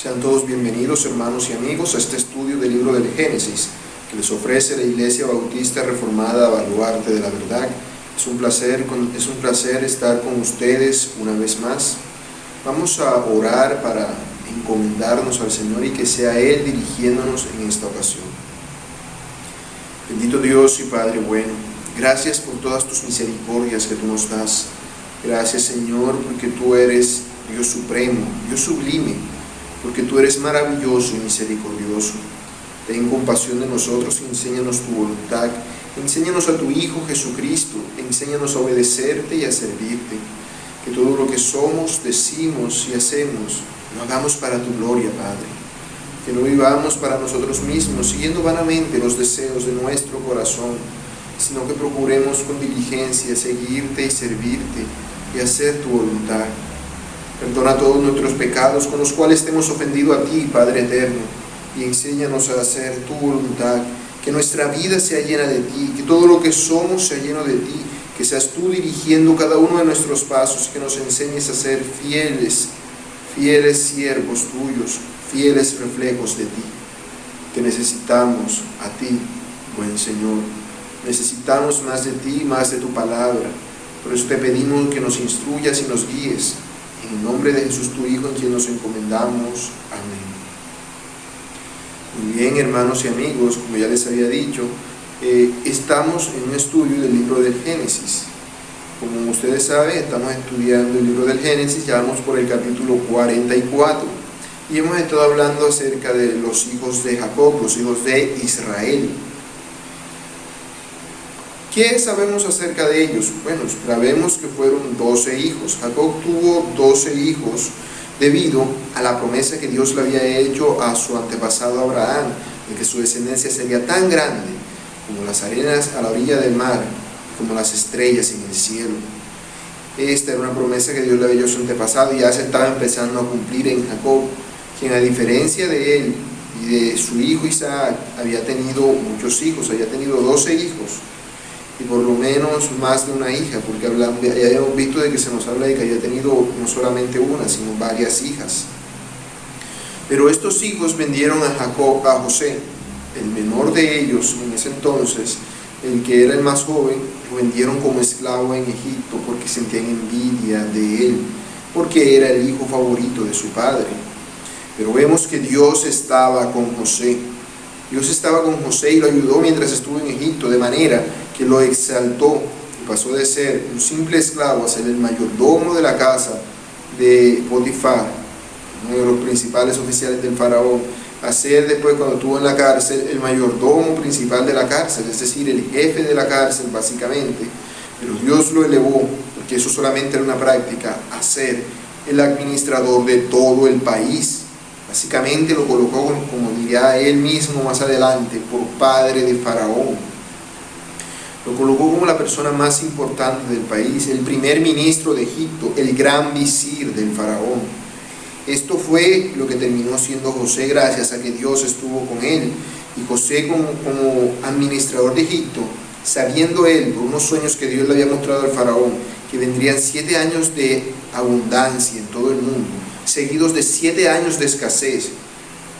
Sean todos bienvenidos, hermanos y amigos, a este estudio del libro del Génesis que les ofrece la Iglesia Bautista Reformada Baluarte de la Verdad. Es un placer estar con ustedes una vez más. Vamos a orar para encomendarnos al Señor y que sea Él dirigiéndonos en esta ocasión. Bendito Dios y Padre bueno, gracias por todas tus misericordias que tú nos das. Gracias, Señor, porque tú eres Dios supremo, Dios sublime, porque tú eres maravilloso y misericordioso. Ten compasión de nosotros y enséñanos tu voluntad. Enséñanos a tu Hijo Jesucristo, enséñanos a obedecerte y a servirte. Que todo lo que somos, decimos y hacemos, lo hagamos para tu gloria, Padre. Que no vivamos para nosotros mismos, siguiendo vanamente los deseos de nuestro corazón, sino que procuremos con diligencia seguirte y servirte y hacer tu voluntad. Perdona todos nuestros pecados con los cuales te hemos ofendido a ti, Padre eterno, y enséñanos a hacer tu voluntad. Que nuestra vida sea llena de ti, que todo lo que somos sea lleno de ti, que seas tú dirigiendo cada uno de nuestros pasos, que nos enseñes a ser fieles siervos tuyos, fieles reflejos de ti. Te necesitamos a ti, buen Señor. Necesitamos más de ti, más de tu palabra. Por eso te pedimos que nos instruyas y nos guíes. En el nombre de Jesús, tu Hijo, en quien nos encomendamos. Amén. Muy bien, hermanos y amigos, como ya les había dicho, estamos en un estudio del libro del Génesis. Como ustedes saben, estamos estudiando el libro del Génesis, ya vamos por el capítulo 44, y hemos estado hablando acerca de los hijos de Jacob, los hijos de Israel. ¿Qué sabemos acerca de ellos? Bueno, sabemos que fueron 12 hijos. Jacob tuvo 12 hijos debido a la promesa que Dios le había hecho a su antepasado Abraham, de que su descendencia sería tan grande como las arenas a la orilla del mar, como las estrellas en el cielo. Esta era una promesa que Dios le había hecho a su antepasado y ya se estaba empezando a cumplir en Jacob, quien a diferencia de él y de su hijo Isaac, había tenido muchos hijos, había tenido 12 hijos. Y por lo menos más de una hija, porque ya hemos visto de que se nos habla de que había tenido no solamente una, sino varias hijas. Pero estos hijos vendieron a José, el menor de ellos en ese entonces, el que era el más joven, lo vendieron como esclavo en Egipto porque sentían envidia de él, porque era el hijo favorito de su padre. Pero vemos que Dios estaba con José. Dios estaba con José y lo ayudó mientras estuvo en Egipto, de manera que lo exaltó y pasó de ser un simple esclavo a ser el mayordomo de la casa de Potifar, uno de los principales oficiales del faraón, a ser después, cuando estuvo en la cárcel, el mayordomo principal de la cárcel, es decir, el jefe de la cárcel básicamente. Pero Dios lo elevó, porque eso solamente era una práctica, a ser el administrador de todo el país. Básicamente lo colocó, como diría él mismo más adelante, por padre de Faraón. Lo colocó como la persona más importante del país, el primer ministro de Egipto, el gran visir del Faraón. Esto fue lo que terminó siendo José gracias a que Dios estuvo con él. Y José como administrador de Egipto, sabiendo él por unos sueños que Dios le había mostrado al Faraón, que vendrían 7 años de abundancia en todo el mundo, seguidos de 7 años de escasez.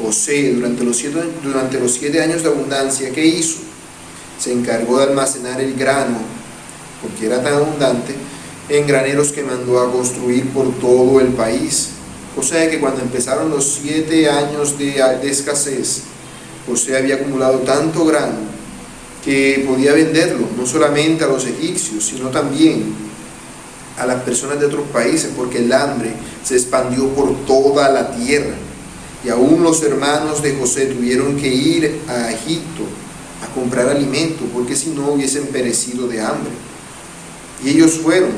José, durante los 7 años de abundancia, ¿qué hizo? Se encargó de almacenar el grano, porque era tan abundante, en graneros que mandó a construir por todo el país. O sea que cuando empezaron los 7 años de escasez, José había acumulado tanto grano que podía venderlo, no solamente a los egipcios, sino también a las personas de otros países, porque el hambre se expandió por toda la tierra. Y aún los hermanos de José tuvieron que ir a Egipto a comprar alimento, porque si no hubiesen perecido de hambre. Y ellos fueron,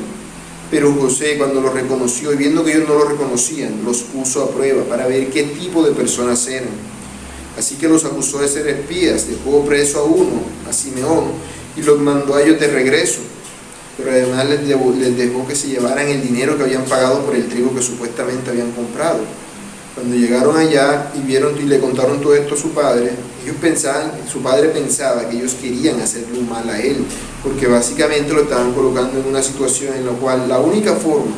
pero José, cuando los reconoció y viendo que ellos no lo reconocían, los puso a prueba para ver qué tipo de personas eran. Así que los acusó de ser espías, dejó preso a uno, a Simeón, y los mandó a ellos de regreso. Pero además les dejó que se llevaran el dinero que habían pagado por el trigo que supuestamente habían comprado. Cuando llegaron allá y vieron y le contaron todo esto a su padre, su padre pensaba que ellos querían hacerle un mal a él, porque básicamente lo estaban colocando en una situación en la cual la única forma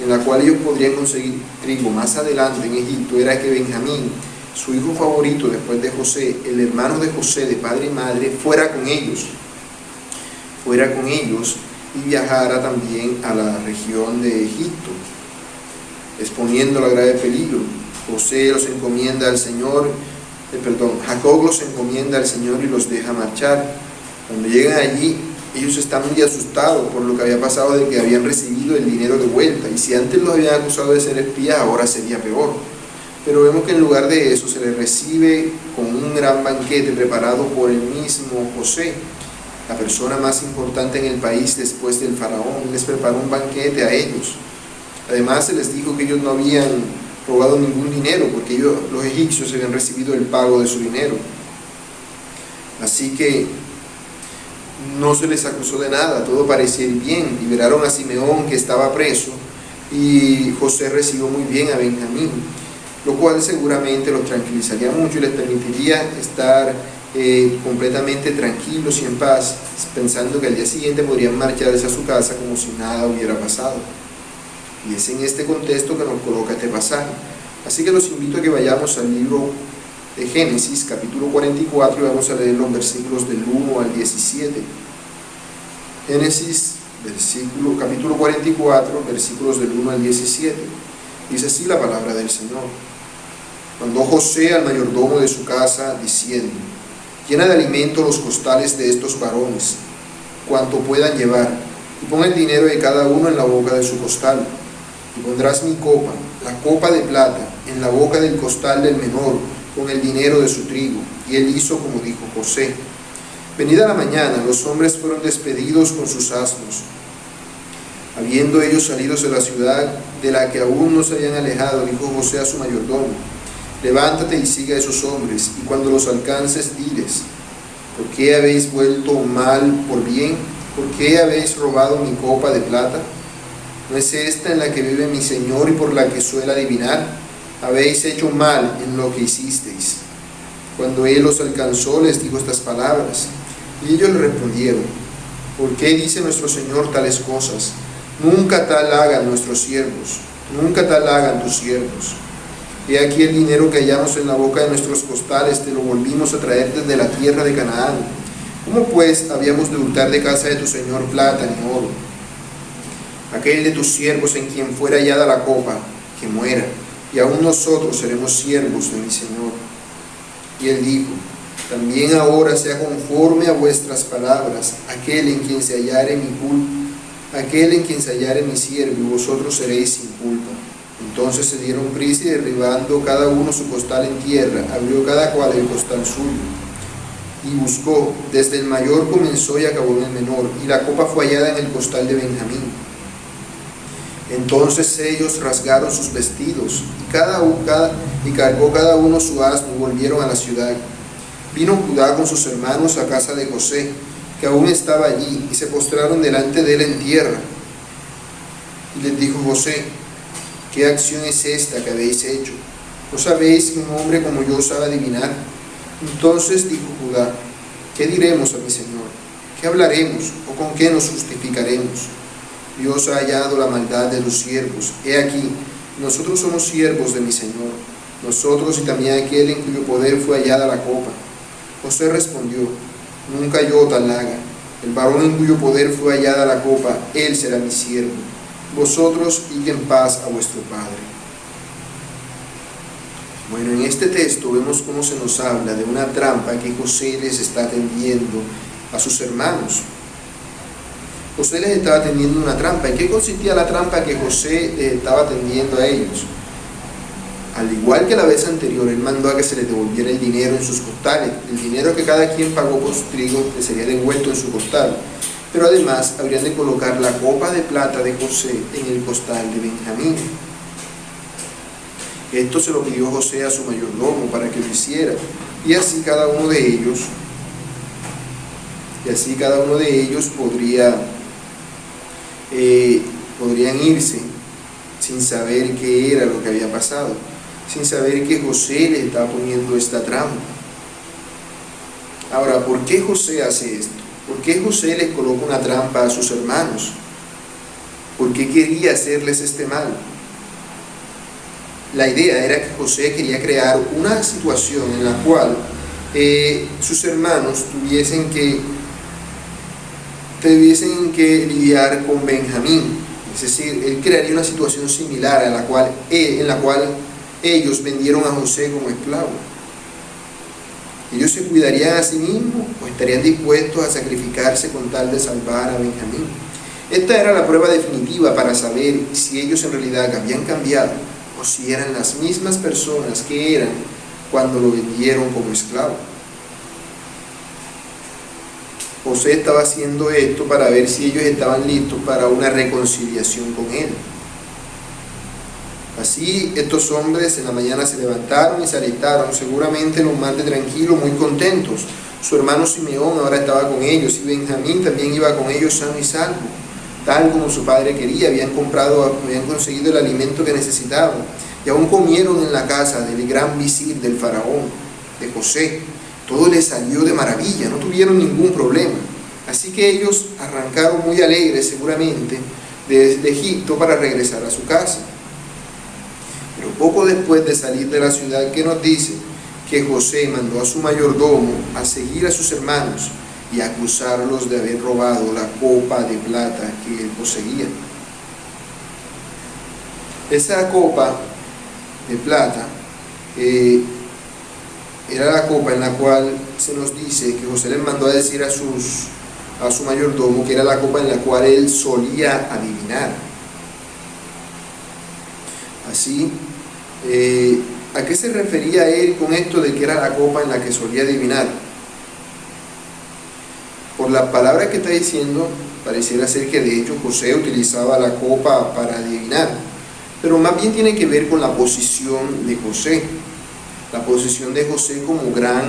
en la cual ellos podrían conseguir trigo más adelante en Egipto, era que Benjamín, su hijo favorito después de José, el hermano de José de padre y madre, fuera con ellos y viajara también a la región de Egipto, exponiéndolo a grave peligro. Jacob los encomienda al Señor y los deja marchar. Cuando llegan allí, ellos están muy asustados por lo que había pasado, de que habían recibido el dinero de vuelta, y si antes los habían acusado de ser espías, ahora sería peor. Pero vemos que en lugar de eso se les recibe con un gran banquete preparado por el mismo José, la persona más importante en el país después del faraón. Les preparó un banquete a ellos. Además se les dijo que ellos no habían robado ningún dinero, porque los egipcios habían recibido el pago de su dinero. Así que no se les acusó de nada, todo parecía ir bien. Liberaron a Simeón, que estaba preso, y José recibió muy bien a Benjamín, lo cual seguramente los tranquilizaría mucho y les permitiría estar completamente tranquilos y en paz, pensando que al día siguiente podrían marcharse a su casa como si nada hubiera pasado. Y es en este contexto que nos coloca este pasaje. Así que los invito a que vayamos al libro de Génesis, capítulo 44, y vamos a leer los versículos del 1 al 17. Génesis, capítulo 44, versículos del 1 al 17. Dice así la palabra del Señor. Mandó José al mayordomo de su casa, diciendo: llena de alimento los costales de estos varones, cuanto puedan llevar, y pon el dinero de cada uno en la boca de su costal. Y pondrás mi copa, la copa de plata, en la boca del costal del menor, con el dinero de su trigo. Y él hizo como dijo José. Venida la mañana, los hombres fueron despedidos con sus asnos. Habiendo ellos salido de la ciudad, de la que aún no se habían alejado, dijo José a su mayordomo: levántate y sigue a esos hombres, y cuando los alcances, diles: ¿por qué habéis vuelto mal por bien? ¿Por qué habéis robado mi copa de plata? ¿No es esta en la que vive mi Señor y por la que suele adivinar? Habéis hecho mal en lo que hicisteis. Cuando él los alcanzó, les dijo estas palabras, y ellos le respondieron: ¿por qué dice nuestro Señor tales cosas? Nunca tal hagan nuestros siervos, nunca tal hagan tus siervos. He aquí el dinero que hallamos en la boca de nuestros costales, te lo volvimos a traer desde la tierra de Canaán. ¿Cómo pues habíamos de hurtar de casa de tu Señor plata ni oro? Aquel de tus siervos en quien fuera hallada la copa, que muera, y aún nosotros seremos siervos de mi Señor. Y él dijo: también ahora sea conforme a vuestras palabras, aquel en quien se hallare mi siervo, y vosotros seréis sin culpa. Entonces se dieron prisa y derribando cada uno su costal en tierra, abrió cada cual el costal suyo, y buscó, desde el mayor comenzó y acabó en el menor, y la copa fue hallada en el costal de Benjamín. Entonces ellos rasgaron sus vestidos, y cargó cada uno su asno, y volvieron a la ciudad. Vino Judá con sus hermanos a casa de José, que aún estaba allí, y se postraron delante de él en tierra. Y les dijo José: ¿qué acción es esta que habéis hecho? ¿No sabéis que un hombre como yo sabe adivinar? Entonces dijo Judá: ¿qué diremos a mi Señor? ¿Qué hablaremos o con qué nos justificaremos? Dios ha hallado la maldad de los siervos. He aquí, nosotros somos siervos de mi Señor, nosotros y también aquel en cuyo poder fue hallada la copa. José respondió: nunca yo tal haga. El varón en cuyo poder fue hallada la copa, él será mi siervo. Vosotros id en paz a vuestro Padre. Bueno, en este texto vemos cómo se nos habla de una trampa que José les está tendiendo a sus hermanos. José les estaba tendiendo una trampa. ¿En qué consistía la trampa que José les estaba tendiendo a ellos? Al igual que la vez anterior, él mandó a que se les devolviera el dinero en sus costales. El dinero que cada quien pagó por su trigo le sería devuelto en su costal. Pero además habrían de colocar la copa de plata de José en el costal de Benjamín. Esto se lo pidió José a su mayordomo para que lo hiciera. Y así cada uno de ellos podrían irse sin saber qué era lo que había pasado, sin saber que José les estaba poniendo esta trampa. Ahora, ¿por qué José hace esto? ¿Por qué José les coloca una trampa a sus hermanos? ¿Por qué quería hacerles este mal? La idea era que José quería crear una situación en la cual sus hermanos tuviesen que lidiar con Benjamín. Es decir, él crearía una situación similar en la cual ellos vendieron a José como esclavo. ¿Ellos se cuidarían a sí mismos o estarían dispuestos a sacrificarse con tal de salvar a Benjamín? Esta era la prueba definitiva para saber si ellos en realidad habían cambiado o si eran las mismas personas que eran cuando lo vendieron como esclavo. José estaba haciendo esto para ver si ellos estaban listos para una reconciliación con él. Así estos hombres en la mañana se levantaron y se alistaron, seguramente los más de tranquilos, muy contentos. Su hermano Simeón ahora estaba con ellos y Benjamín también iba con ellos sano y salvo, tal como su padre quería. Habían conseguido el alimento que necesitaban y aún comieron en la casa del gran visir del faraón, de José. Todo les salió de maravilla, no tuvieron ningún problema. Así que ellos arrancaron muy alegres seguramente desde Egipto para regresar a su casa. Pero poco después de salir de la ciudad, ¿qué nos dice? Que José mandó a su mayordomo a seguir a sus hermanos y a acusarlos de haber robado la copa de plata que él poseía. Esa copa de plata era la copa en la cual se nos dice que José les mandó a decir a su mayordomo que era la copa en la cual él solía adivinar. Así, ¿a qué se refería él con esto de que era la copa en la que solía adivinar? Por la palabra que está diciendo, pareciera ser que de hecho José utilizaba la copa para adivinar, pero más bien tiene que ver con la posición de José. La posición de José como gran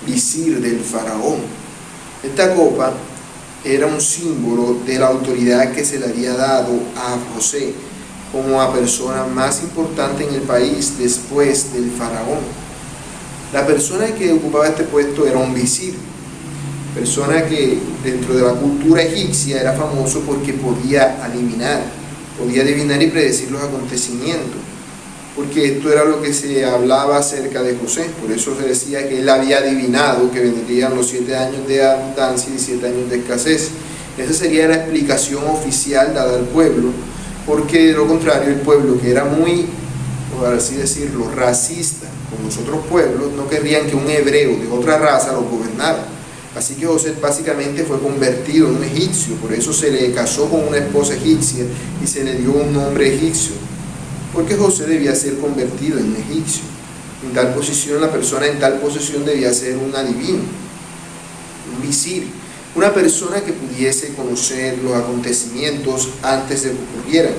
visir del faraón. Esta copa era un símbolo de la autoridad que se le había dado a José como a persona más importante en el país después del faraón. La persona que ocupaba este puesto era un visir, persona que dentro de la cultura egipcia era famoso porque podía adivinar y predecir los acontecimientos, porque esto era lo que se hablaba acerca de José. Por eso se decía que él había adivinado que vendrían los 7 años de abundancia y 7 años de escasez. Esa sería la explicación oficial dada al pueblo, porque de lo contrario el pueblo, que era muy, por así decirlo, racista con los otros pueblos, no querrían que un hebreo de otra raza los gobernara. Así que José básicamente fue convertido en un egipcio, por eso se le casó con una esposa egipcia y se le dio un nombre egipcio, porque José debía ser convertido en un egipcio. En tal posición, la persona en tal posición debía ser un adivino, un visir, una persona que pudiese conocer los acontecimientos antes de que ocurrieran,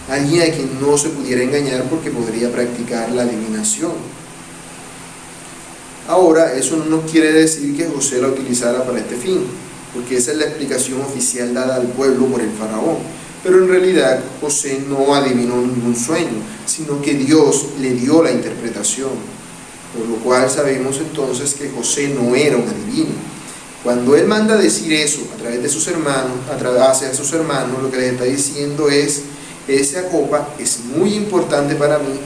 alguien a quien no se pudiera engañar porque podría practicar la adivinación. Ahora, eso no nos quiere decir que José la utilizara para este fin, porque esa es la explicación oficial dada al pueblo por el faraón. Pero en realidad José no adivinó ningún sueño, sino que Dios le dio la interpretación, por lo cual sabemos entonces que José no era un adivino. Cuando él manda decir eso a través de sus hermanos, hacia sus hermanos, lo que les está diciendo es: esa copa es muy importante para mí,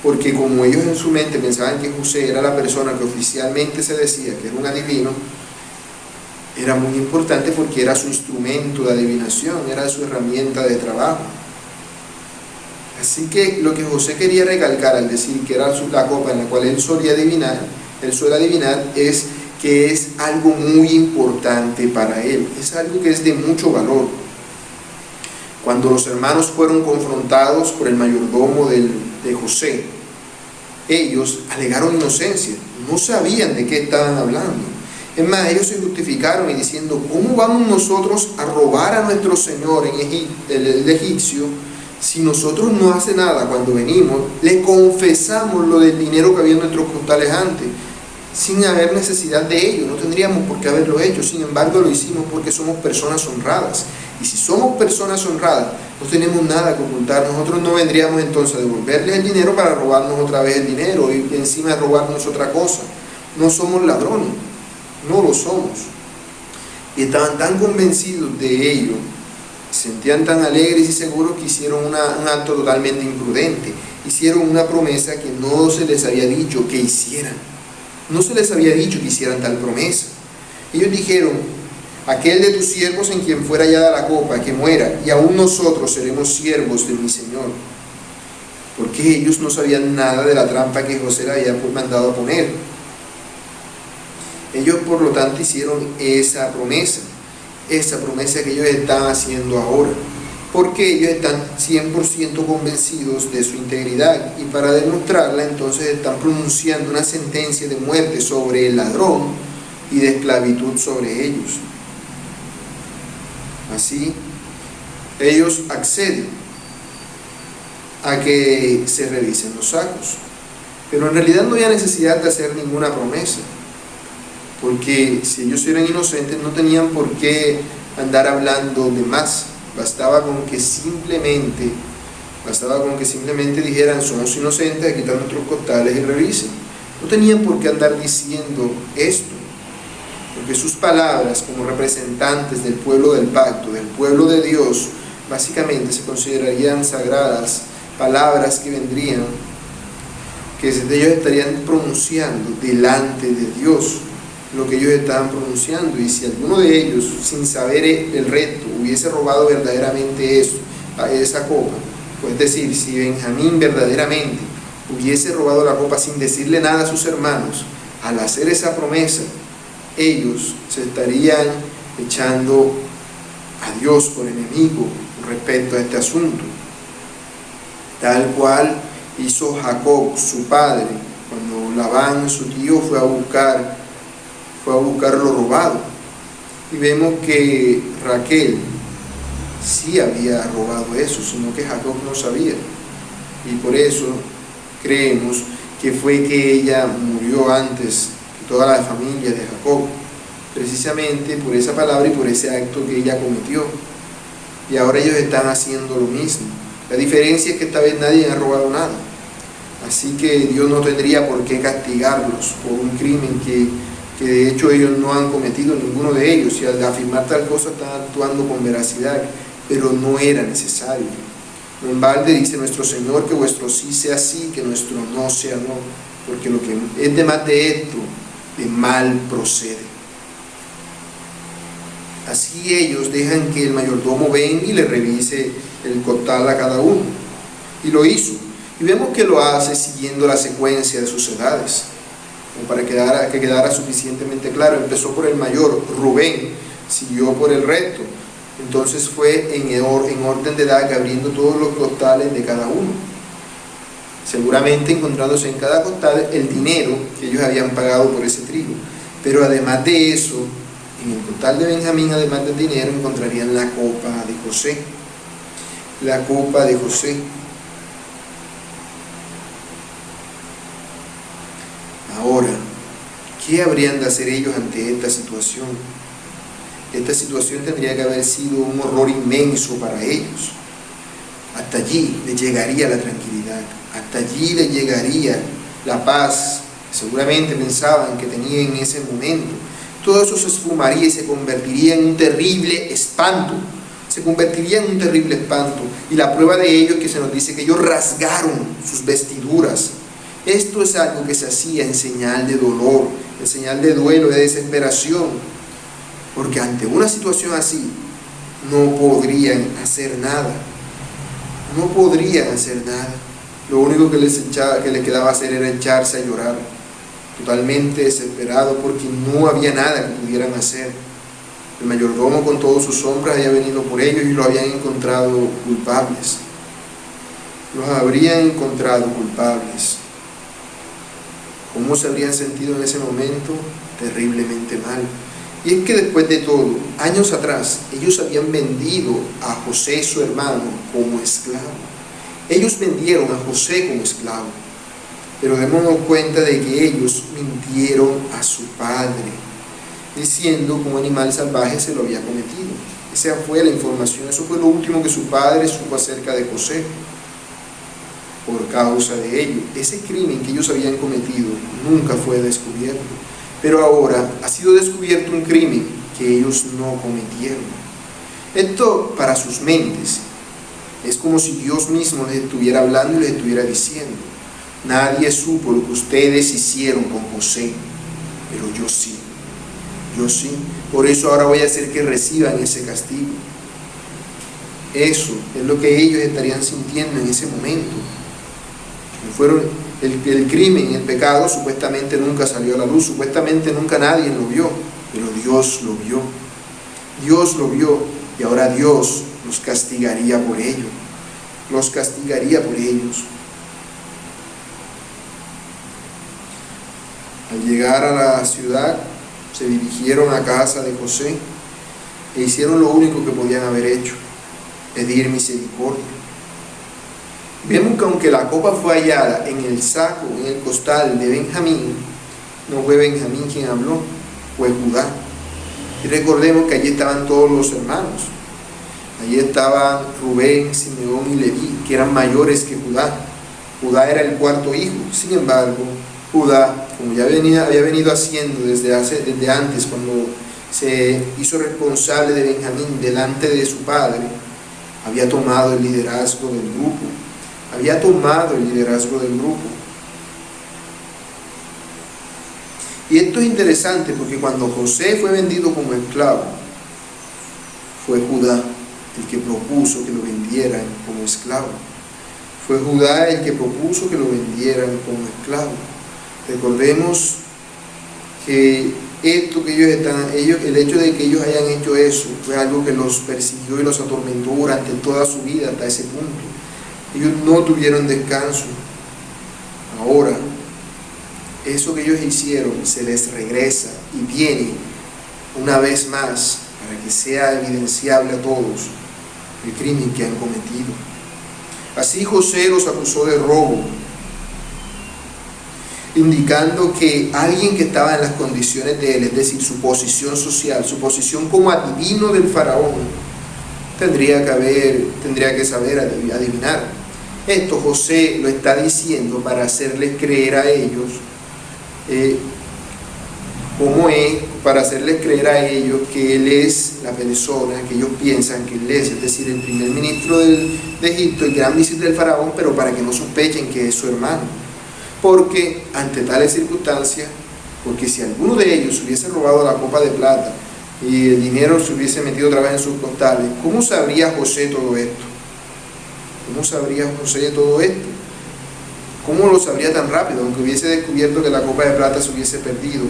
porque como ellos en su mente pensaban que José era la persona que oficialmente se decía que era un adivino, era muy importante porque era su instrumento de adivinación, era su herramienta de trabajo. Así que lo que José quería recalcar al decir que era la copa en la cual él suele adivinar, es que es algo muy importante para él, es algo que es de mucho valor. Cuando los hermanos fueron confrontados por el mayordomo de José, ellos alegaron inocencia, no sabían de qué estaban hablando. Es más, ellos se justificaron y diciendo: ¿cómo vamos nosotros a robar a nuestro señor el egipcio si nosotros no hace nada? Cuando venimos le confesamos lo del dinero que había en nuestros costales antes, sin haber necesidad de ello, no tendríamos por qué haberlo hecho. Sin embargo lo hicimos porque somos personas honradas, y si somos personas honradas no tenemos nada que ocultar. Nosotros no vendríamos entonces a devolverles el dinero para robarnos otra vez el dinero y encima robarnos otra cosa. No somos ladrones, no lo somos. Y estaban tan convencidos de ello Se sentían tan alegres y seguros que hicieron un acto totalmente imprudente. Hicieron una promesa que no se les había dicho que hicieran. No se les había dicho que hicieran tal promesa. Ellos dijeron: aquel de tus siervos en quien fuera hallada la copa, que muera, y aún nosotros seremos siervos de mi Señor. Porque ellos no sabían nada de la trampa que José le había mandado a poner. Ellos, por lo tanto, hicieron esa promesa que ellos están haciendo ahora, porque ellos están 100% convencidos de su integridad, y para demostrarla entonces están pronunciando una sentencia de muerte sobre el ladrón y de esclavitud sobre ellos. Así, ellos acceden a que se revisen los sacos, pero en realidad no había necesidad de hacer ninguna promesa, porque si ellos eran inocentes no tenían por qué andar hablando de más. Bastaba con que simplemente dijeran: somos inocentes, aquí están nuestros costales y revisen. No tenían por qué andar diciendo esto, porque sus palabras como representantes del pueblo del pacto, del pueblo de Dios, básicamente se considerarían sagradas, palabras que vendrían, que ellos estarían pronunciando delante de Dios lo que ellos estaban pronunciando. Y si alguno de ellos, sin saber el reto, hubiese robado verdaderamente esa copa, pues es decir, si Benjamín verdaderamente hubiese robado la copa sin decirle nada a sus hermanos, al hacer esa promesa, ellos se estarían echando a Dios por enemigo respecto a este asunto, tal cual hizo Jacob, su padre, cuando Labán, su tío, fue a buscar lo robado. Y vemos que Raquel sí había robado eso, sino que Jacob no sabía, y por eso creemos que fue que ella murió antes que toda la familia de Jacob, precisamente por esa palabra y por ese acto que ella cometió. Y ahora ellos están haciendo lo mismo. La diferencia es que esta vez nadie ha robado nada, así que Dios no tendría por qué castigarlos por un crimen que de hecho ellos no han cometido, ninguno de ellos, y al afirmar tal cosa están actuando con veracidad, pero no era necesario. No en balde dice nuestro Señor que vuestro sí sea sí, que nuestro no sea no, porque lo que es de más de esto, de mal procede. Así ellos dejan que el mayordomo venga y le revise el costal a cada uno, y lo hizo, y vemos que lo hace siguiendo la secuencia de sus edades, como para que quedara suficientemente claro. Empezó por el mayor, Rubén, siguió por el resto, entonces fue en orden de edad, abriendo todos los costales de cada uno, seguramente encontrándose en cada costal el dinero que ellos habían pagado por ese trigo. Pero además de eso, en el costal de Benjamín, además del dinero, encontrarían la copa de José. La copa de José. Ahora, ¿qué habrían de hacer ellos ante esta situación? Esta situación tendría que haber sido un horror inmenso para ellos. Hasta allí les llegaría la tranquilidad, hasta allí les llegaría la paz que seguramente pensaban que tenían en ese momento. Todo eso se esfumaría y se convertiría en un terrible espanto. Y la prueba de ello es que se nos dice que ellos rasgaron sus vestiduras. Esto es algo que se hacía en señal de dolor, en señal de duelo, de desesperación, porque ante una situación así no podrían hacer nada. Lo único que les quedaba hacer era echarse a llorar, totalmente desesperado, porque no había nada que pudieran hacer. El mayordomo con todos sus hombres había venido por ellos y los habían encontrado culpables. Los habrían encontrado culpables. ¿Cómo se habrían sentido en ese momento? Terriblemente mal. Y es que después de todo, años atrás, ellos habían vendido a José, su hermano, como esclavo. Ellos vendieron a José como esclavo. Pero démonos cuenta de que ellos mintieron a su padre, diciendo que un animal salvaje se lo había cometido. Esa fue la información, eso fue lo último que su padre supo acerca de José. Por causa de ello, ese crimen que ellos habían cometido nunca fue descubierto, pero ahora ha sido descubierto un crimen que ellos no cometieron. Esto para sus mentes es como si Dios mismo les estuviera hablando y les estuviera diciendo: nadie supo lo que ustedes hicieron con José, pero yo sí, yo sí. Por eso ahora voy a hacer que reciban ese castigo. Eso es lo que ellos estarían sintiendo en ese momento. Fueron el crimen, el pecado supuestamente nunca salió a la luz, supuestamente nunca nadie lo vio, pero Dios lo vio. Dios lo vio y ahora Dios los castigaría por ello. Los castigaría por ellos. Al llegar a la ciudad, se dirigieron a casa de José e hicieron lo único que podían haber hecho: pedir misericordia. Vemos que aunque la copa fue hallada en el saco, en el costal de Benjamín, no fue Benjamín quien habló, fue Judá. Y recordemos que allí estaban todos los hermanos. Allí estaban Rubén, Simeón y Leví, que eran mayores que Judá. Judá era el cuarto hijo. Sin embargo, Judá, como ya había venido haciendo desde antes, cuando se hizo responsable de Benjamín delante de su padre, había tomado el liderazgo del grupo. Y esto es interesante porque cuando José fue vendido como esclavo, fue Judá el que propuso que lo vendieran como esclavo. Fue Judá el que propuso que lo vendieran como esclavo. Recordemos que esto que el hecho de que ellos hayan hecho eso fue algo que los persiguió y los atormentó durante toda su vida hasta ese punto. Ellos no tuvieron descanso. Ahora, eso que ellos hicieron se les regresa y viene una vez más para que sea evidenciable a todos el crimen que han cometido. Así José los acusó de robo, indicando que alguien que estaba en las condiciones de él, es decir, su posición social, su posición como adivino del faraón, tendría que saber adivinar. Esto José lo está diciendo para hacerles creer a ellos para hacerles creer a ellos que él es la persona que ellos piensan que él es decir, el primer ministro de Egipto, el gran visir del faraón, pero para que no sospechen que es su hermano. Porque ante tales circunstancias, porque si alguno de ellos hubiese robado la copa de plata y el dinero se hubiese metido otra vez en sus costales, ¿cómo sabría José todo esto? ¿Cómo sabría José todo esto? ¿Cómo lo sabría tan rápido? Aunque hubiese descubierto que la copa de plata se hubiese perdido,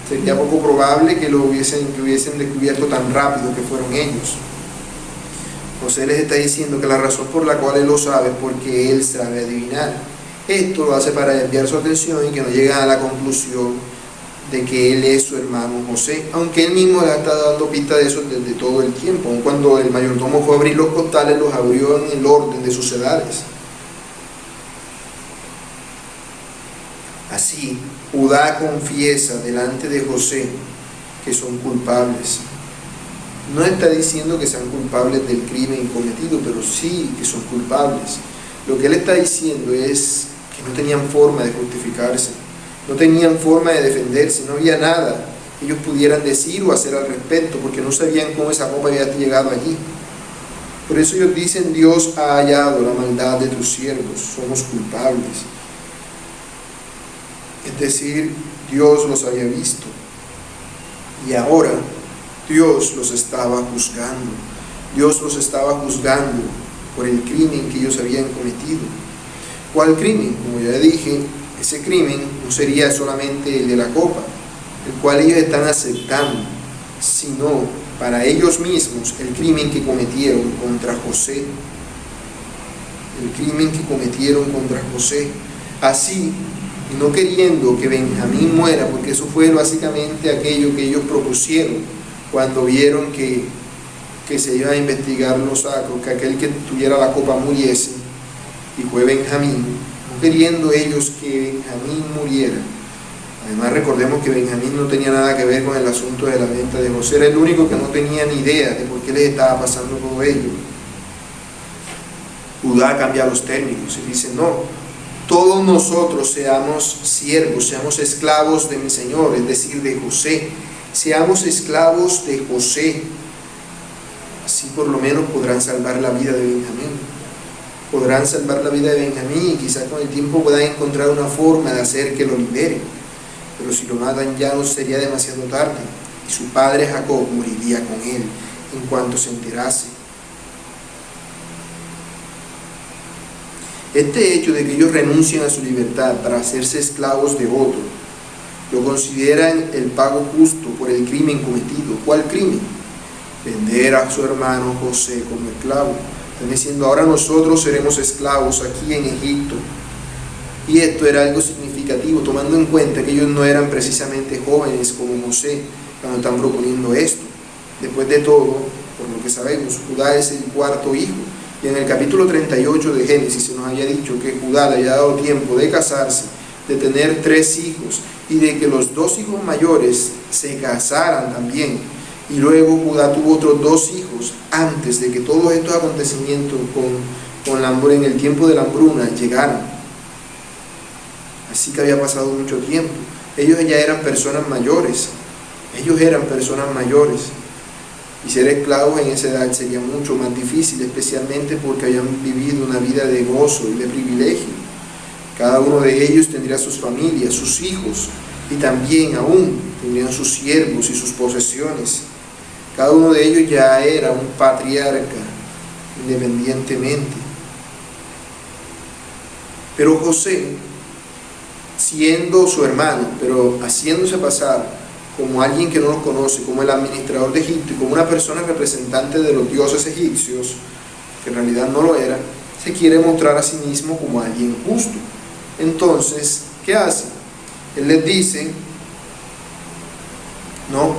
sería poco probable que hubiesen descubierto tan rápido que fueron ellos. José les está diciendo que la razón por la cual él lo sabe es porque él sabe adivinar. Esto lo hace para desviar su atención y que no lleguen a la conclusión de que él es su hermano José, aunque él mismo le ha estado dando pista de eso desde todo el tiempo. Aun cuando el mayordomo fue a abrir los costales, los abrió en el orden de sus edades. Así, Judá confiesa delante de José que son culpables. No está diciendo que sean culpables del crimen cometido, pero sí que son culpables. Lo que él está diciendo es que no tenían forma de justificarse, no tenían forma de defenderse, no había nada que ellos pudieran decir o hacer al respecto, porque no sabían cómo esa copa había llegado allí. Por eso ellos dicen: Dios ha hallado la maldad de tus siervos, somos culpables. Es decir, Dios los había visto y ahora Dios los estaba juzgando. Dios los estaba juzgando por el crimen que ellos habían cometido. ¿Cuál crimen? Como ya dije, ese crimen no sería solamente el de la copa, el cual ellos están aceptando, sino para ellos mismos el crimen que cometieron contra José. El crimen que cometieron contra José. Así, y no queriendo que Benjamín muera, porque eso fue básicamente aquello que ellos propusieron cuando vieron que se iban a investigar los sacros, que aquel que tuviera la copa muriese, y fue Benjamín, no queriendo ellos que Benjamín muriera. Además, recordemos que Benjamín no tenía nada que ver con el asunto de la venta de José, era el único que no tenía ni idea de por qué les estaba pasando todo ello. Judá cambia los términos y dice: no, todos nosotros seamos siervos, seamos esclavos de mi Señor, es decir, de José. Seamos esclavos de José. Así por lo menos podrán salvar la vida de Benjamín. Podrán salvar la vida de Benjamín y quizás con el tiempo puedan encontrar una forma de hacer que lo libere. Pero si lo matan ya no sería demasiado tarde y su padre Jacob moriría con él en cuanto se enterase. Este hecho de que ellos renuncien a su libertad para hacerse esclavos de otro, lo consideran el pago justo por el crimen cometido. ¿Cuál crimen? Vender a su hermano José como esclavo. Están diciendo, ahora nosotros seremos esclavos aquí en Egipto. Y esto era algo significativo, tomando en cuenta que ellos no eran precisamente jóvenes como José cuando están proponiendo esto. Después de todo, por lo que sabemos, Judá es el cuarto hijo. Y en el capítulo 38 de Génesis se nos había dicho que Judá le había dado tiempo de casarse, de tener 3 hijos y de que los 2 hijos mayores se casaran también. Y luego Judá tuvo otros 2 hijos antes de que todos estos acontecimientos en el tiempo de la hambruna llegaran. Así que había pasado mucho tiempo. Ellos ya eran personas mayores. Y ser esclavos en esa edad sería mucho más difícil, especialmente porque habían vivido una vida de gozo y de privilegio. Cada uno de ellos tendría sus familias, sus hijos, y también aún tendrían sus siervos y sus posesiones. Cada uno de ellos ya era un patriarca independientemente. Pero José, siendo su hermano, pero haciéndose pasar como alguien que no los conoce, como el administrador de Egipto y como una persona representante de los dioses egipcios, que en realidad no lo era, se quiere mostrar a sí mismo como alguien justo. Entonces, ¿qué hace? Él les dice, no,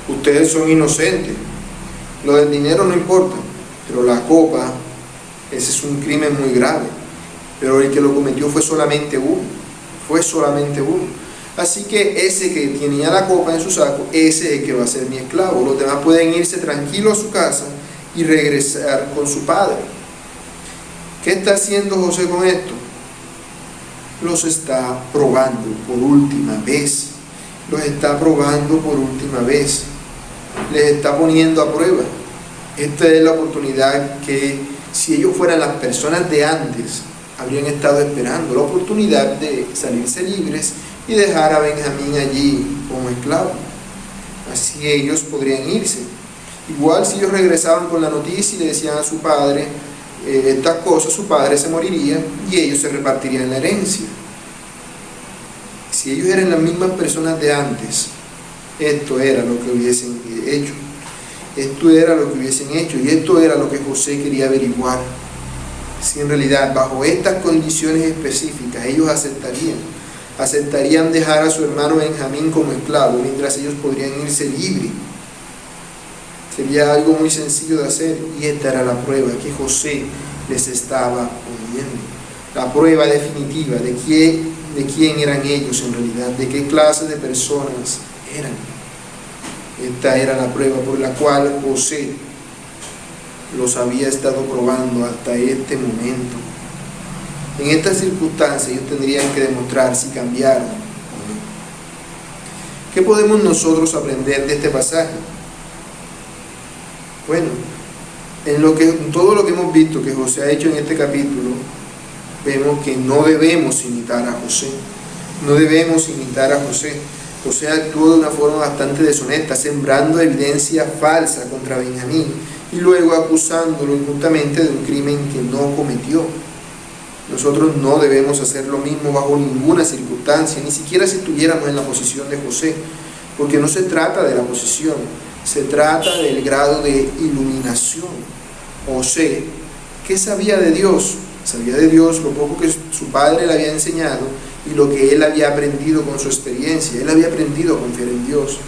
ustedes son inocentes, lo del dinero no importa, pero la copa, ese es un crimen muy grave, pero el que lo cometió fue solamente uno. Así que ese que tenía la copa en su saco, ese es el que va a ser mi esclavo. Los demás pueden irse tranquilos a su casa y regresar con su padre. ¿Qué está haciendo José con esto? Los está probando por última vez. Les está poniendo a prueba. Esta es la oportunidad que, si ellos fueran las personas de antes, habrían estado esperando, la oportunidad de salirse libres y dejar a Benjamín allí como esclavo. Así ellos podrían irse. Igual si ellos regresaban con la noticia y le decían a su padre estas cosas, su padre se moriría y ellos se repartirían la herencia. Si ellos eran las mismas personas de antes, esto era lo que hubiesen hecho. Y esto era lo que José quería averiguar. Si en realidad bajo estas condiciones específicas ellos aceptarían dejar a su hermano Benjamín como esclavo, mientras ellos podrían irse libres. Sería algo muy sencillo de hacer, y esta era la prueba que José les estaba poniendo. La prueba definitiva de quién eran ellos en realidad, de qué clase de personas eran. Esta era la prueba por la cual José los había estado probando hasta este momento. En estas circunstancias ellos tendrían que demostrar si cambiaron o no. ¿Qué podemos nosotros aprender de este pasaje? Bueno, en todo lo que hemos visto que José ha hecho en este capítulo, vemos que no debemos imitar a José. José actuó de una forma bastante deshonesta, sembrando evidencia falsa contra Benjamín y luego acusándolo injustamente de un crimen que no cometió. Nosotros no debemos hacer lo mismo bajo ninguna circunstancia, ni siquiera si estuviéramos en la posición de José, porque no se trata de la posición, se trata del grado de iluminación. José, ¿qué sabía de Dios? Sabía de Dios lo poco que su padre le había enseñado y lo que él había aprendido con su experiencia. Él había aprendido a confiar en Dios,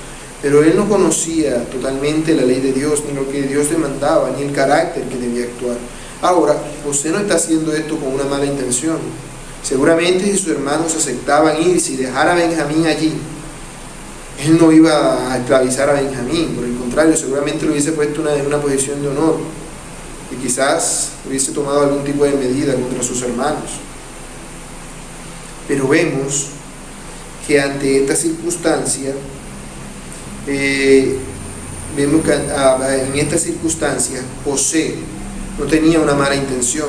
pero él no conocía totalmente la ley de Dios, ni lo que Dios demandaba, ni el carácter que debía actuar. Ahora, José no está haciendo esto con una mala intención. Seguramente si sus hermanos aceptaban irse y dejar a Benjamín allí, él no iba a esclavizar a Benjamín, por el contrario, seguramente lo hubiese puesto en una posición de honor y quizás hubiese tomado algún tipo de medida contra sus hermanos. Pero vemos que ante esta circunstancia vemos que en esta circunstancia José no tenía una mala intención.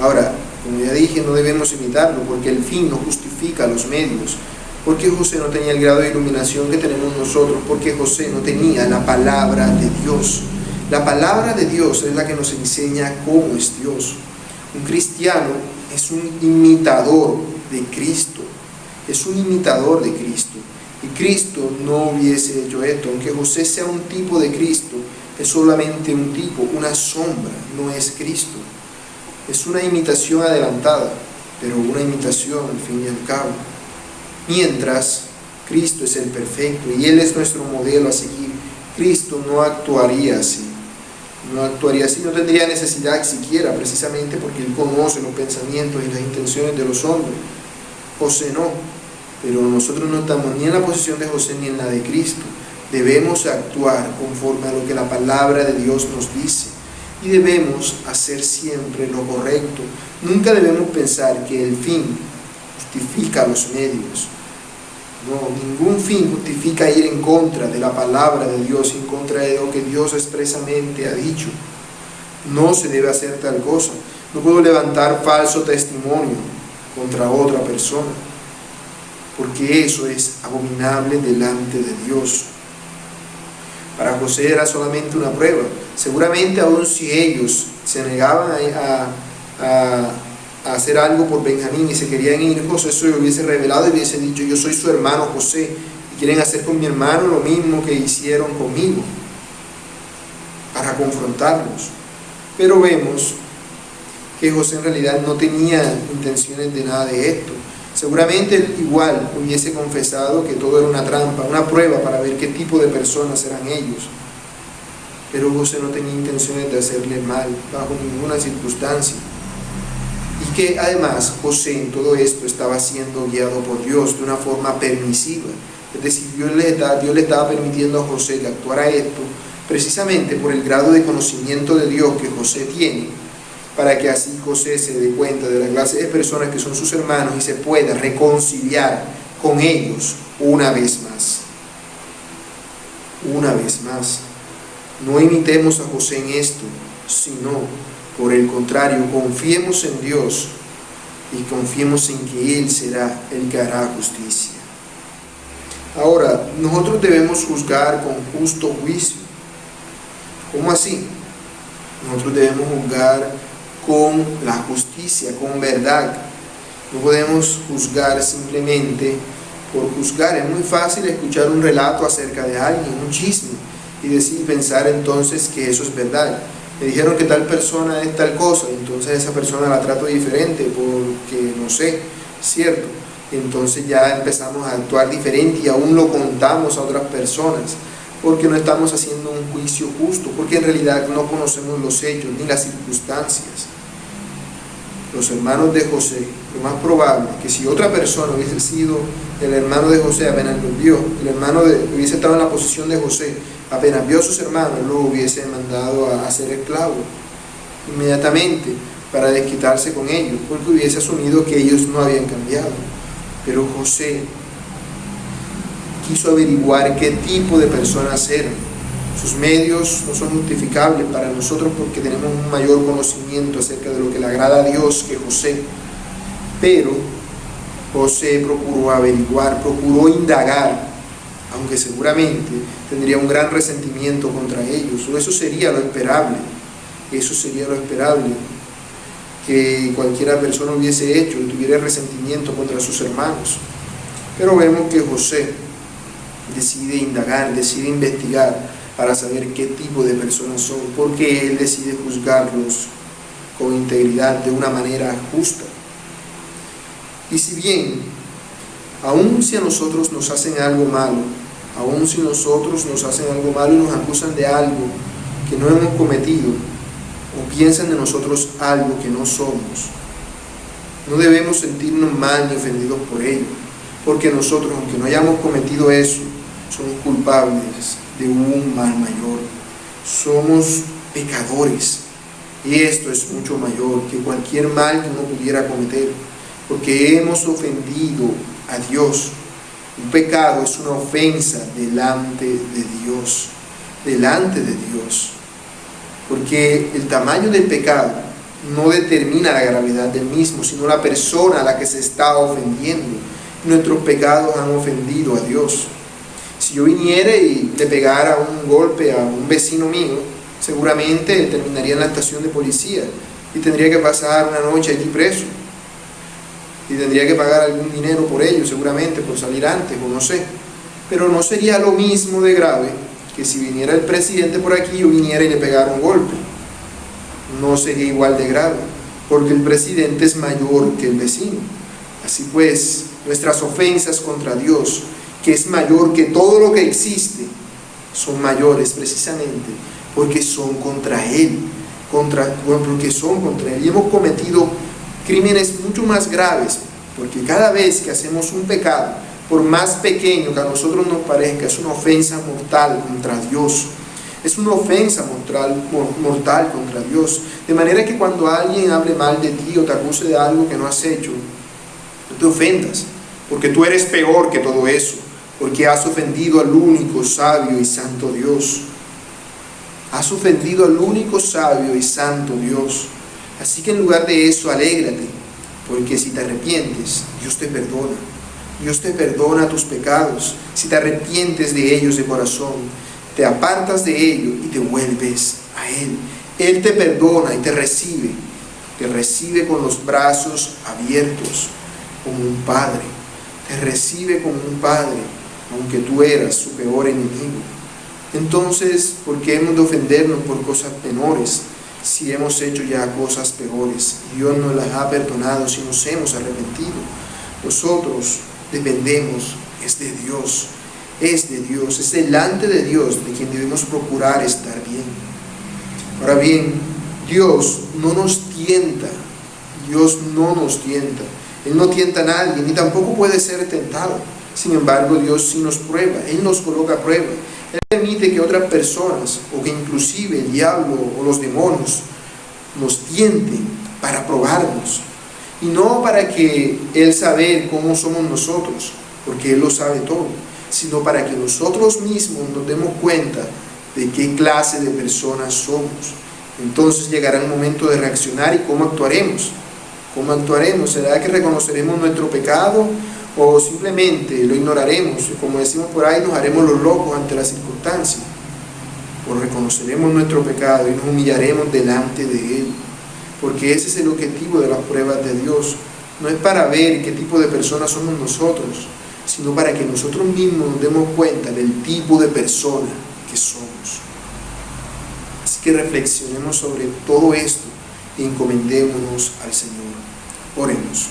Ahora, como ya dije, no debemos imitarlo, porque el fin no justifica los medios. Porque José no tenía el grado de iluminación que tenemos nosotros, porque José no tenía la palabra de Dios. La palabra de Dios es la que nos enseña cómo es Dios. Un cristiano es un imitador de Cristo, es un imitador de Cristo. Y Cristo no hubiese hecho esto. Aunque José sea un tipo de Cristo, es solamente un tipo, una sombra, no es Cristo. Es una imitación adelantada, pero una imitación al fin y al cabo. Mientras Cristo es el perfecto y Él es nuestro modelo a seguir, Cristo no actuaría así. No actuaría así, no tendría necesidad siquiera, precisamente porque Él conoce los pensamientos y las intenciones de los hombres. José no, pero nosotros no estamos ni en la posición de José ni en la de Cristo. Debemos actuar conforme a lo que la palabra de Dios nos dice y debemos hacer siempre lo correcto. Nunca debemos pensar que el fin justifica los medios. No, ningún fin justifica ir en contra de la palabra de Dios, en contra de lo que Dios expresamente ha dicho. No se debe hacer tal cosa. No puedo levantar falso testimonio contra otra persona, porque eso es abominable delante de Dios. Para José era solamente una prueba. Seguramente aun si ellos se negaban a hacer algo por Benjamín y se querían ir, José se lo hubiese revelado y hubiese dicho: yo soy su hermano José y quieren hacer con mi hermano lo mismo que hicieron conmigo, para confrontarnos. Pero vemos que José en realidad no tenía intenciones de nada de esto. Seguramente él igual hubiese confesado que todo era una trampa, una prueba para ver qué tipo de personas eran ellos. Pero José no tenía intenciones de hacerle mal bajo ninguna circunstancia. Y que además José en todo esto estaba siendo guiado por Dios de una forma permisiva. Es decir, Dios le estaba permitiendo a José que actuara esto precisamente por el grado de conocimiento de Dios que José tiene, para que así José se dé cuenta de la clase de personas que son sus hermanos y se pueda reconciliar con ellos una vez más. Una vez más. No imitemos a José en esto, sino por el contrario, confiemos en Dios y confiemos en que Él será el que hará justicia. Ahora, nosotros debemos juzgar con justo juicio. ¿Cómo así? Nosotros debemos juzgar con la justicia, con verdad. No podemos juzgar simplemente por juzgar. Es muy fácil escuchar un relato acerca de alguien, un chisme, y pensar entonces que eso es verdad. Me dijeron que tal persona es tal cosa, entonces esa persona la trato diferente porque no sé, ¿cierto? Entonces ya empezamos a actuar diferente y aún lo contamos a otras personas, porque no estamos haciendo un juicio justo, porque en realidad no conocemos los hechos ni las circunstancias. Los hermanos de José, lo más probable es que si otra persona hubiese sido el hermano de José, apenas lo vio, hubiese estado en la posición de José, apenas vio a sus hermanos, lo hubiese mandado a hacer esclavo inmediatamente para desquitarse con ellos, porque hubiese asumido que ellos no habían cambiado. Pero José quiso averiguar qué tipo de personas eran. Sus medios no son justificables para nosotros porque tenemos un mayor conocimiento acerca de lo que le agrada a Dios que José. Pero José procuró averiguar, procuró indagar, aunque seguramente tendría un gran resentimiento contra ellos. Eso sería lo esperable. Eso sería lo esperable, que cualquiera persona hubiese hecho y tuviera resentimiento contra sus hermanos. Pero vemos que José decide indagar, decide investigar para saber qué tipo de personas son, porque él decide juzgarlos con integridad, de una manera justa. Y si bien, aun si a nosotros nos hacen algo malo, aun si nosotros nos hacen algo malo y nos acusan de algo que no hemos cometido, o piensan de nosotros algo que no somos, no debemos sentirnos mal ni ofendidos por ello, porque nosotros, aunque no hayamos cometido eso, somos culpables de un mal mayor. Somos pecadores, y esto es mucho mayor que cualquier mal que uno pudiera cometer, porque hemos ofendido a Dios. Un pecado es una ofensa delante de Dios. delante de Dios. Porque el tamaño del pecado no determina la gravedad del mismo, sino la persona a la que se está ofendiendo. Nuestros pecados han ofendido a Dios. Si yo viniera y le pegara un golpe a un vecino mío, seguramente terminaría en la estación de policía y tendría que pasar una noche allí preso. Y tendría que pagar algún dinero por ello, seguramente, por salir antes, o no sé. Pero no sería lo mismo de grave que si viniera el presidente por aquí y yo viniera y le pegara un golpe. No sería igual de grave, porque el presidente es mayor que el vecino. Así pues, nuestras ofensas contra Dios, que es mayor que todo lo que existe, son mayores precisamente porque son contra Él, porque son contra Él. Y hemos cometido crímenes mucho más graves, porque cada vez que hacemos un pecado, por más pequeño que a nosotros nos parezca, es una ofensa mortal contra Dios. Es una ofensa mortal contra Dios. De manera que cuando alguien hable mal de ti o te acuse de algo que no has hecho, no te ofendas, porque tú eres peor que todo eso, porque has ofendido al único sabio y santo Dios. Has ofendido al único sabio y santo Dios. Así que en lugar de eso, alégrate, porque si te arrepientes, Dios te perdona. Dios te perdona tus pecados, si te arrepientes de ellos de corazón, te apartas de ellos y te vuelves a Él. Él te perdona y te recibe con los brazos abiertos, como un padre. Te recibe como un padre, aunque tú eras su peor enemigo. Entonces, ¿por qué hemos de ofendernos por cosas menores si hemos hecho ya cosas peores? Dios nos las ha perdonado si nos hemos arrepentido. Nosotros dependemos, es de Dios, es delante de Dios de quien debemos procurar estar bien. Ahora bien, Dios no nos tienta, Él no tienta a nadie, ni tampoco puede ser tentado. Sin embargo, Dios sí nos prueba, Él nos coloca a prueba. Él permite que otras personas, o que inclusive el diablo o los demonios, nos tienten para probarnos. Y no para que Él saber cómo somos nosotros, porque Él lo sabe todo, sino para que nosotros mismos nos demos cuenta de qué clase de personas somos. Entonces llegará el momento de reaccionar y cómo actuaremos. ¿Cómo actuaremos? ¿Será que reconoceremos nuestro pecado o simplemente lo ignoraremos? Y como decimos por ahí, nos haremos los locos ante las circunstancias. O reconoceremos nuestro pecado y nos humillaremos delante de Él. Porque ese es el objetivo de las pruebas de Dios. No es para ver qué tipo de personas somos nosotros, sino para que nosotros mismos nos demos cuenta del tipo de persona que somos. Así que reflexionemos sobre todo esto y encomendémonos al Señor. Oremos.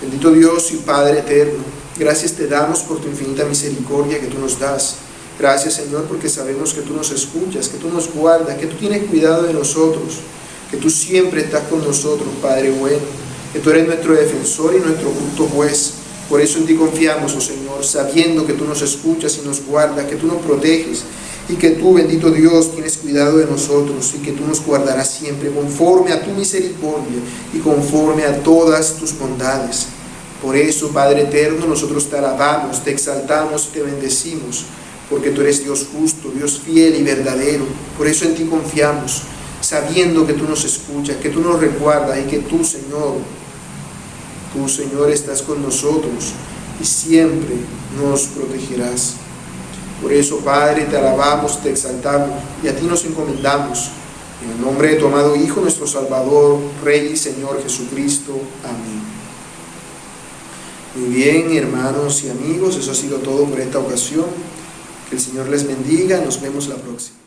Bendito Dios y Padre eterno, gracias te damos por tu infinita misericordia que tú nos das. Gracias, Señor, porque sabemos que tú nos escuchas, que tú nos guardas, que tú tienes cuidado de nosotros, que tú siempre estás con nosotros, Padre bueno, que tú eres nuestro defensor y nuestro justo juez. Por eso en ti confiamos, oh Señor, sabiendo que tú nos escuchas y nos guardas, que tú nos proteges y que tú, bendito Dios, tienes cuidado de nosotros y que tú nos guardarás siempre conforme a tu misericordia y conforme a todas tus bondades. Por eso, Padre eterno, nosotros te alabamos, te exaltamos y te bendecimos, porque tú eres Dios justo, Dios fiel y verdadero. Por eso en ti confiamos, sabiendo que tú nos escuchas, que tú nos recuerdas y que tú, Señor, estás con nosotros y siempre nos protegerás. Por eso, Padre, te alabamos, te exaltamos y a ti nos encomendamos. En el nombre de tu amado Hijo, nuestro Salvador, Rey y Señor Jesucristo. Amén. Muy bien, hermanos y amigos, eso ha sido todo por esta ocasión. Que el Señor les bendiga. Nos vemos la próxima.